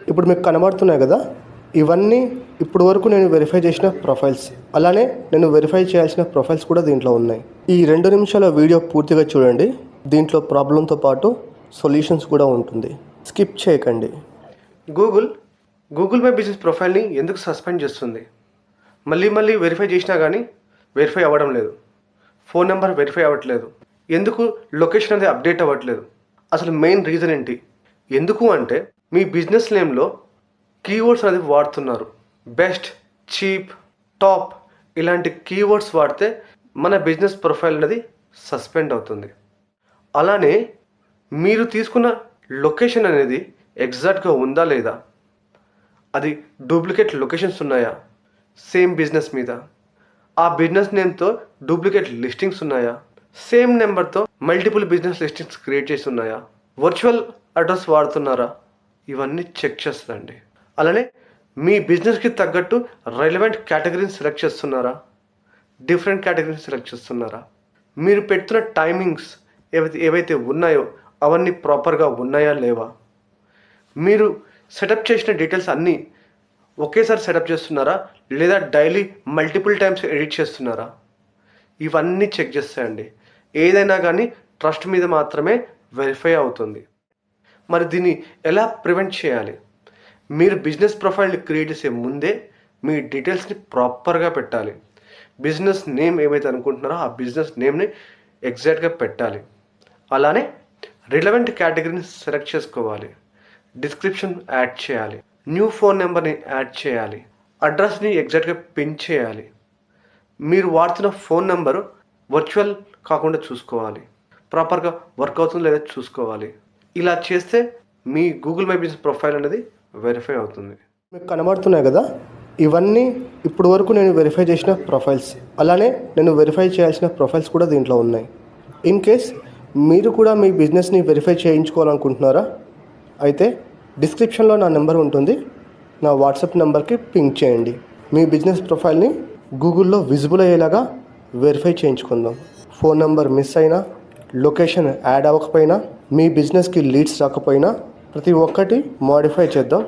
ఇప్పుడు మీకు కనబడుతున్నాయి కదా, ఇవన్నీ ఇప్పుడు వరకు నేను వెరిఫై చేసిన ప్రొఫైల్స్. అలానే నేను వెరిఫై చేయాల్సిన ప్రొఫైల్స్ కూడా దీంట్లో ఉన్నాయి. ఈ 2 నిమిషాల వీడియో పూర్తిగా చూడండి. దీంట్లో ప్రాబ్లంతో పాటు సొల్యూషన్స్ కూడా ఉంటుంది. స్కిప్ చేయకండి. గూగుల్ మై బిజినెస్ ప్రొఫైల్ని ఎందుకు సస్పెండ్ చేస్తుంది? మళ్ళీ వెరిఫై చేసినా కానీ వెరిఫై అవ్వడం లేదు. ఫోన్ నెంబర్ వెరిఫై అవ్వట్లేదు. ఎందుకు లొకేషన్ అనేది అప్డేట్ అవ్వట్లేదు? అసలు మెయిన్ రీజన్ ఏంటి? ఎందుకు అంటే మీ బిజినెస్ నేమ్లో కీవర్డ్స్ అనేది వాడుతున్నారు. బెస్ట్, చీప్, టాప్ ఇలాంటి కీవర్డ్స్ వాడితే మన బిజినెస్ ప్రొఫైల్ అనేది సస్పెండ్ అవుతుంది. అలానే మీరు తీసుకున్న లొకేషన్ అనేది ఎగ్జాక్ట్గా ఉందా లేదా, అది డూప్లికేట్ లొకేషన్స్ ఉన్నాయా, సేమ్ బిజినెస్ మీద ఆ బిజినెస్ నేమ్తో డూప్లికేట్ లిస్టింగ్స్ ఉన్నాయా, సేమ్ నెంబర్తో మల్టిపుల్ బిజినెస్ లిస్టింగ్స్ క్రియేట్ చేసి ఉన్నాయా, వర్చువల్ అడ్రస్ వాడుతున్నారా, ఇవన్నీ చెక్ చేస్తుందండి. అలానే మీ బిజినెస్కి తగ్గట్టు రెలవెంట్ కేటగిరీని సెలెక్ట్ చేస్తున్నారా, డిఫరెంట్ కేటగిరీని సెలెక్ట్ చేస్తున్నారా, మీరు పెడుతున్న టైమింగ్స్ ఏవైతే ఉన్నాయో అవన్నీ ప్రాపర్గా ఉన్నాయా లేవా, మీరు సెటప్ చేసిన డీటెయిల్స్ అన్నీ ఒకేసారి సెటప్ చేస్తున్నారా లేదా డైలీ మల్టిపుల్ టైమ్స్ ఎడిట్ చేస్తున్నారా, ఇవన్నీ చెక్ చేస్తాయండి. ఏదైనా కానీ ట్రస్ట్ మీద మాత్రమే వెరిఫై అవుతుంది. మరి దీన్ని ఎలా ప్రివెంట్ చేయాలి? మీరు బిజినెస్ ప్రొఫైల్ని క్రియేట్ చేసే ముందే మీ డీటెయిల్స్ని ప్రాపర్గా పెట్టాలి. బిజినెస్ నేమ్ ఏమైతే అనుకుంటున్నారో ఆ బిజినెస్ నేమ్ని ఎగ్జాక్ట్గా పెట్టాలి. అలానే రిలవెంట్ కేటగిరీని సెలెక్ట్ చేసుకోవాలి. డిస్క్రిప్షన్ యాడ్ చేయాలి. న్యూ ఫోన్ నెంబర్ని యాడ్ చేయాలి. అడ్రస్ని ఎగ్జాక్ట్గా పిన్ చేయాలి. మీరు వాడుతున్న ఫోన్ నెంబరు వర్చువల్ కాకుండా చూసుకోవాలి. ప్రాపర్గా వర్క్ అవుతుందో లేదో చూసుకోవాలి. ఇలా చేస్తే మీ గూగుల్ మై బిజినెస్ ప్రొఫైల్ అనేది వెరిఫై అవుతుంది. మీకు కనబడుతున్నాయి కదా, ఇవన్నీ ఇప్పుడు వరకు నేను వెరిఫై చేసిన ప్రొఫైల్స్. అలానే నేను వెరిఫై చేయాల్సిన ప్రొఫైల్స్ కూడా దీంట్లో ఉన్నాయి. ఇన్ కేస్ మీరు కూడా మీ బిజినెస్ని వెరిఫై చేయించుకోవాలనుకుంటున్నారా? అయితే డిస్క్రిప్షన్లో నా నెంబర్ ఉంటుంది. నా వాట్సాప్ నెంబర్కి పింక్ చేయండి. మీ బిజినెస్ ప్రొఫైల్ని గూగుల్లో విజిబుల్ అయ్యేలాగా వెరిఫై చేయించుకుందాం. ఫోన్ నెంబర్ మిస్ అయినా, లొకేషన్ యాడ్ అవ్వకపోయినా, మీ బిజినెస్కి లీడ్స్ రాకపోయినా ప్రతి ఒక్కటి మోడిఫై చేద్దాం.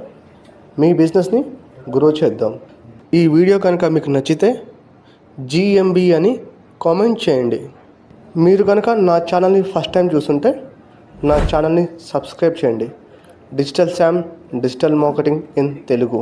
మీ బిజినెస్ని గ్రో చేద్దాం. ఈ వీడియో కనుక మీకు నచ్చితే GMB అని కామెంట్ చేయండి. మీరు కనుక నా ఛానల్ని ఫస్ట్ టైం చూస్తుంటే నా ఛానల్ని సబ్స్క్రైబ్ చేయండి. Digital Sam, digital marketing in Telugu.